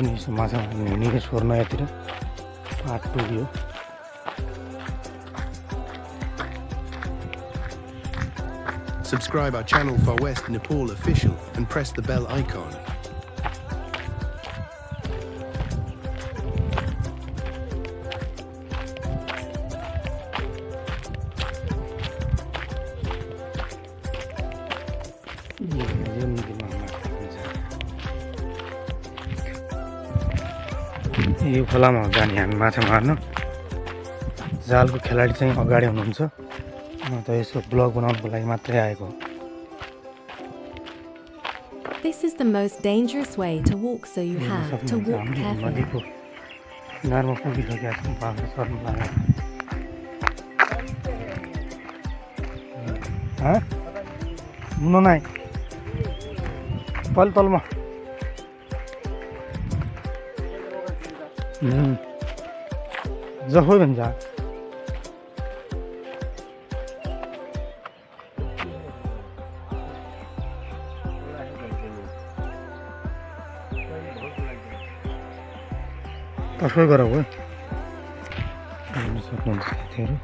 पनि माछा मार्ने हिँडेको छोर्न यतिर पाट टुक्यो। Subscribe our channel Far West Nepal Official and press the bell icon. यो खोलामा जाने हामी माछा मार्न। जालको खेलाडी चाहिँ अगाडि हुनुहुन्छ, म त यसो ब्लग बनाउनको लागि मात्रै आएको। This is the most dangerous way to walk, so you have to walk carefully. नदीको किनारमा पुगिसकेका छौँ, बाख्रा चर्न लागेको। मुनो नाइ तलमा जखोइ भन्छ कसै गर हो सक्नुहुन्छ साथीहरू।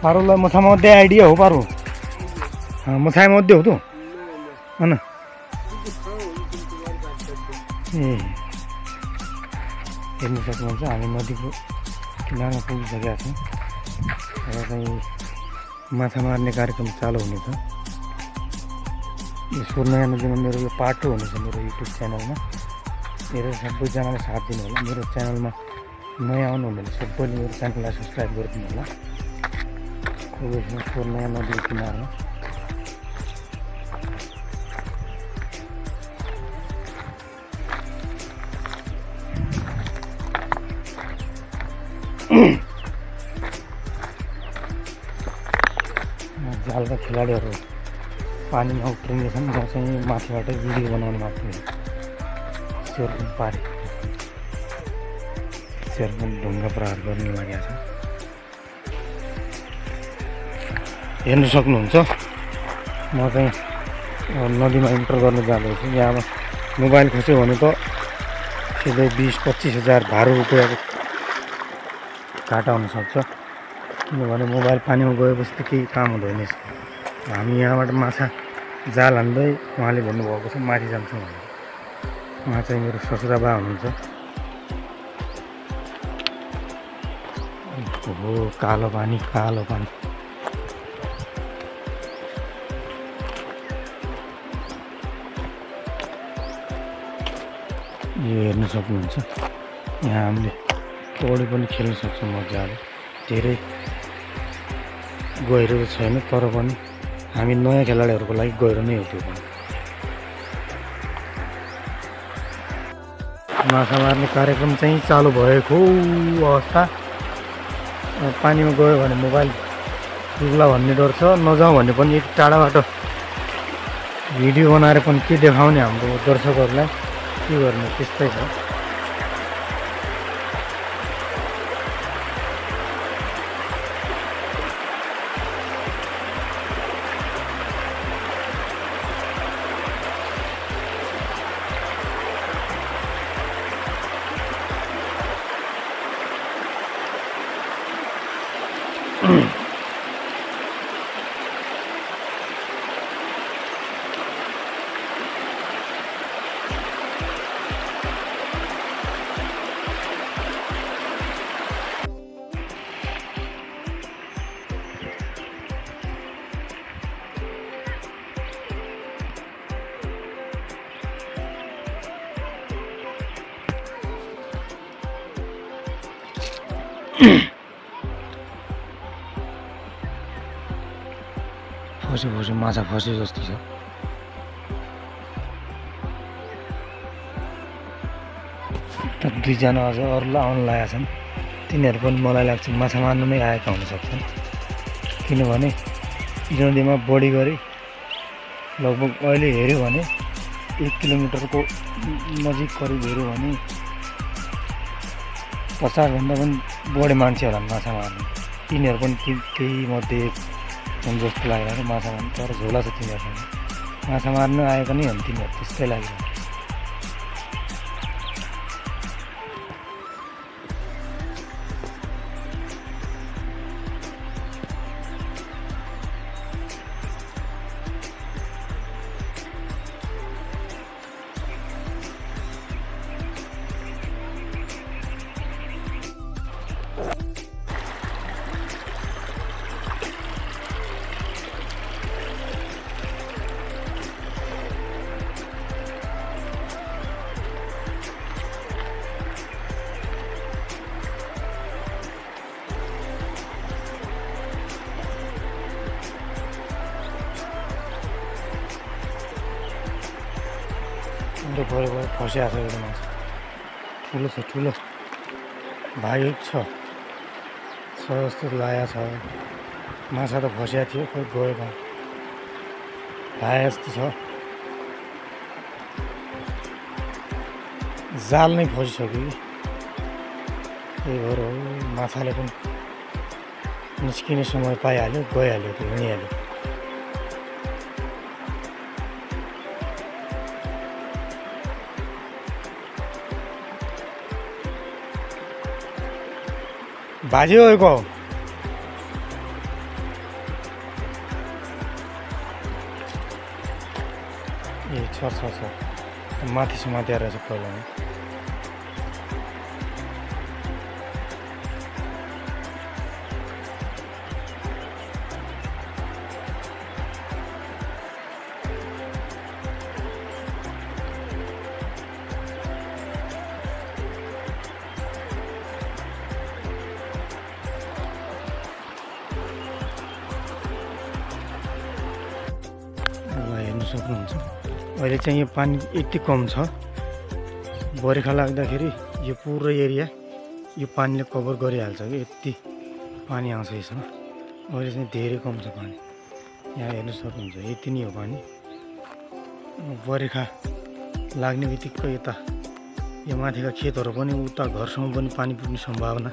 पारोलाई मछामध्ये आइडिया हो पारो मछामध्ये हो त होइन ए हेर्नु सक्नुहुन्छ हामी नदीको किनारमा पुगिसकेका छौँ र चाहिँ माछा मार्ने कार्यक्रम चालु हुनेछ। यसको नयाँ नदीमा मेरो यो पाटो हुनेछ मेरो युट्युब च्यानलमा। मेरो सबैजनाले साथ दिनु होला। मेरो च्यानलमा नयाँ आउनुहुने सबैले मेरो च्यानललाई सब्सक्राइब गरिदिनु होला। यसको नयाँ नदीको किनारमा जालका खेलाडीहरू पानीमा उक्रिनेछन्। म चाहिँ माथिबाट भिडियो बनाउनु मात्रै हो। चेरपन पारे चेरपन ढुङ्गा प्रहार गर्न लागेको छ। हेर्नु सक्नुहुन्छ म चाहिँ नदीमा इन्टर गर्न जाँदैछु। यहाँ मोबाइल खस्यो भने त सिधै 20-25 हजार भारू रुपियाँको घाटा हुनसक्छ। किनभने मोबाइल पानीमा गएपछि त केही काम हुँदैन। हामी यहाँबाट माछा जाल हान्दै उहाँले भन्नुभएको छ माथि जान्छौँ भनेर। उहाँ चाहिँ मेरो ससुराबा हुनुहुन्छ। हो कालो पानी कालो पानी। यो हेर्न सक्नुहुन्छ यहाँ हामीले पौडी पनि खेल्न सक्छौँ मजाले। धेरै गहिरो त छैन तर पनि हामी नयाँ खेलाडीहरूको लागि गहिरो नै हो त्यो पनि। माछा मार्ने कार्यक्रम चाहिँ चालु भएको अवस्था। पानीमा गयो भने मोबाइल डुब्ला भन्ने डर छ। नजाउँ भने पनि एक टाढाबाट भिडियो बनाएर पनि के देखाउने हाम्रो दर्शकहरूलाई। के गर्ने त्यस्तै छ। फस्यो माछा फस्यो जस्तो छ। दुईजना अझ अरूलाई आउनु लागेका छन्। तिनीहरू पनि मलाई लाग्छ माछा मार्नु नै आएका हुनसक्छन्। किनभने नदीमा बढी गरी लगभग अहिले हेऱ्यो भने 1 किलोमिटरको नजिक करिब हेऱ्यो भने 50 भन्दा पनि बढी मान्छे होला माछा मार्ने। तिनीहरू पनि केही मध्ये एक जस्तो लागिरहेको माछा मार्नु। तर झोला छ तिनीहरूसँग। माछा मार्न आएको नै हुन् तिनीहरू त्यस्तै लाग्यो भरे फसिया छ एउटा माछा ठुलो छ ठुलो भाइ छ जस्तो लाया छ माछा त फसिया थियो खोइ गयो कहाँ भाइ जस्तो छ जाल नै फसिसक्यो कि त्यही भएर हो माछाले पनि निस्किने समय पाइहाल्यो गइहाल्यो त्यो हिँडिहाल्यो भाजी हो ए छ माथि समातेर रहेछ पहिला सक्नुहुन्छ अहिले चाहिँ यो पानी यति कम छ बर्खा लाग्दाखेरि यो पुरो एरिया यो पानीले कभर गरिहाल्छ कि यति पानी आउँछ यसमा अहिले चाहिँ धेरै कम छ पानी यहाँ हेर्न सक्नुहुन्छ यति नै हो पानी बर्खा लाग्ने बित्तिकै यता यो माथिका खेतहरू पनि उता घरसम्म पनि पानी पुग्ने सम्भावना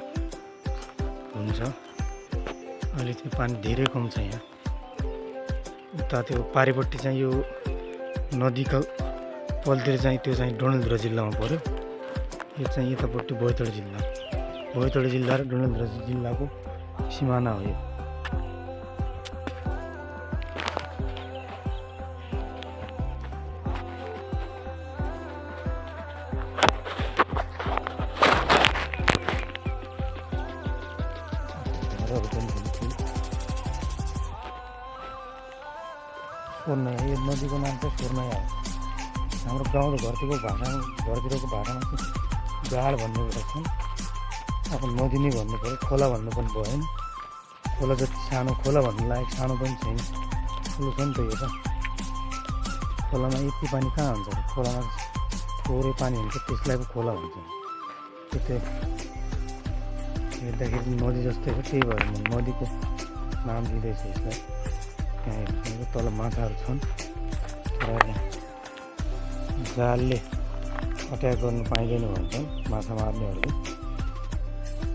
हुन्छ अहिले चाहिँ पानी धेरै कम छ यहाँ उता त्यो पारिपट्टि चाहिँ यो नदीको पलतिर चाहिँ त्यो चाहिँ डडेलधुरा जिल्लामा पर्यो यो चाहिँ यतापट्टि बोइतडी जिल्ला र डडेलधुरा जिल्लाको सिमाना हो यो सोर्नै यो नदीको नाम चाहिँ सोर्नै हो हाम्रो गाउँ र घरतिरको भाषामा चाहिँ गाड भन्ने कुरा छ अब नदी नै भन्नु पऱ्यो खोला भन्नु पनि भएन खोला जति सानो खोला भन्नु लायक सानो पनि छैन ठुलो छ नि त यो त खोलामा यति पानी कहाँ हुन्छ खोलामा थोरै पानी हुन्छ त्यसलाई पो खोला भन्छ त्यो हेर्दाखेरि नदी जस्तै हो त्यही भएर म नदीको नाम दिँदैछु यसलाई त्यहाँ हेर्नु तल माछाहरू छन् तर जालले अट्याक गर्नु पाइँदैन भन्छ माछा मार्नेहरूले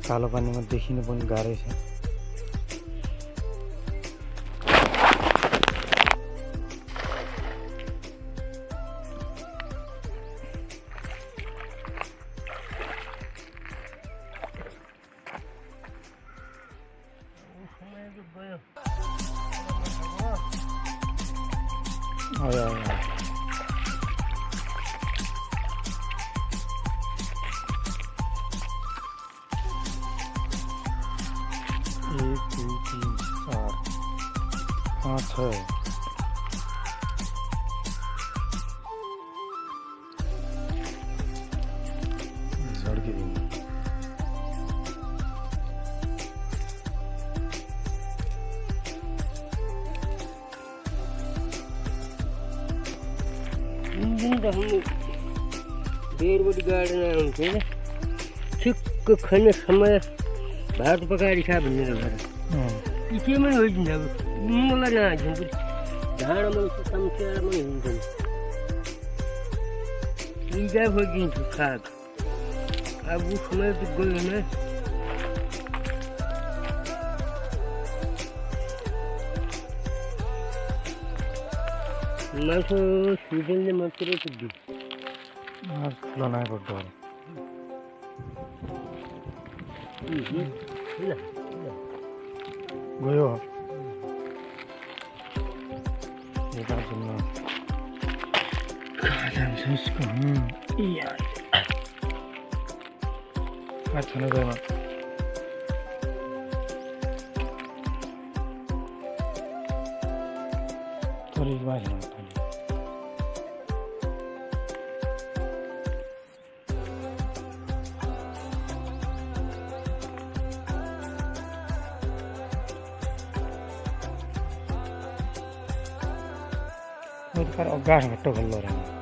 कालो पानीमा देखिनु पनि गाह्रै छ एक, दो, तीन, चार, पाँच, छः सड़की भी बेरबोट गार्डन आउँथ्यो ठिक्क खाने समय भात पकाएर खा भनेर भएर केमा होइदिन्छ अब मलाई नआइदिन्छ ढाँडामा समस्यामा हिँड्छ इजा खोजिदिन्छु खाक अब समय त गएन मान्छे स्विडेनले मात्रै पुग्यो ठुलो नआइपुग्दो होला गयो यता घुम्न कहाँ जान्छ यसको कहाँ छैन गएमा अगाड घट्टो गल्लो रह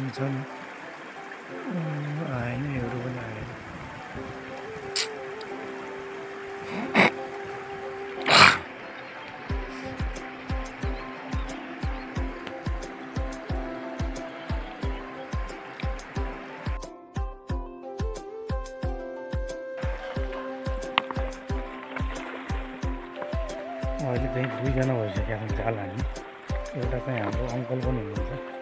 छन् आएन एउटा पनि आएन अहिले चाहिँ दुईजना भइसकेका छन् जाल हाल्ने एउटा चाहिँ हाम्रो अङ्कल पनि हुनुहुन्छ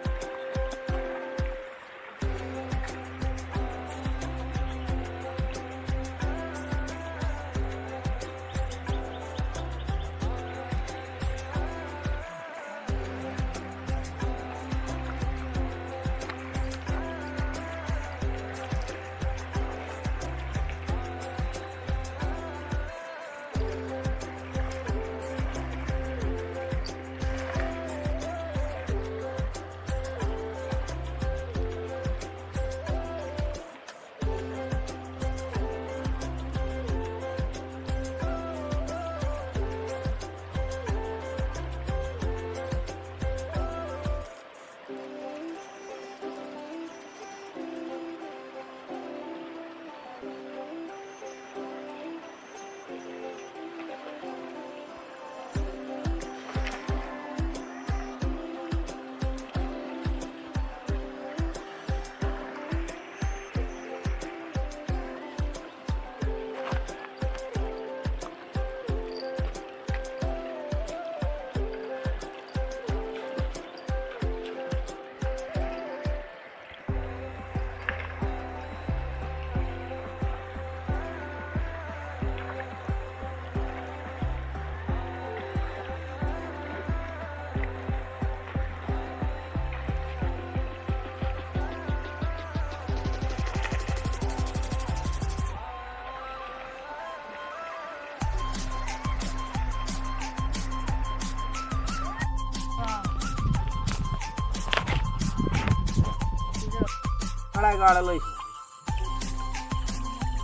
देखड़ा गाड़ लई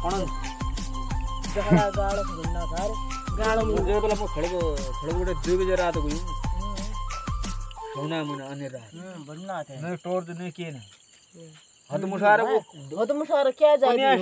कोन देखड़ा गाड़ घुन्ना सार गाड़ मुझे बोला म खड़े गुटे 2 बजे रात को सोना मुना अने रात बनना थे नहीं टोर तो नहीं किए ना हद मुशारे क्या जाए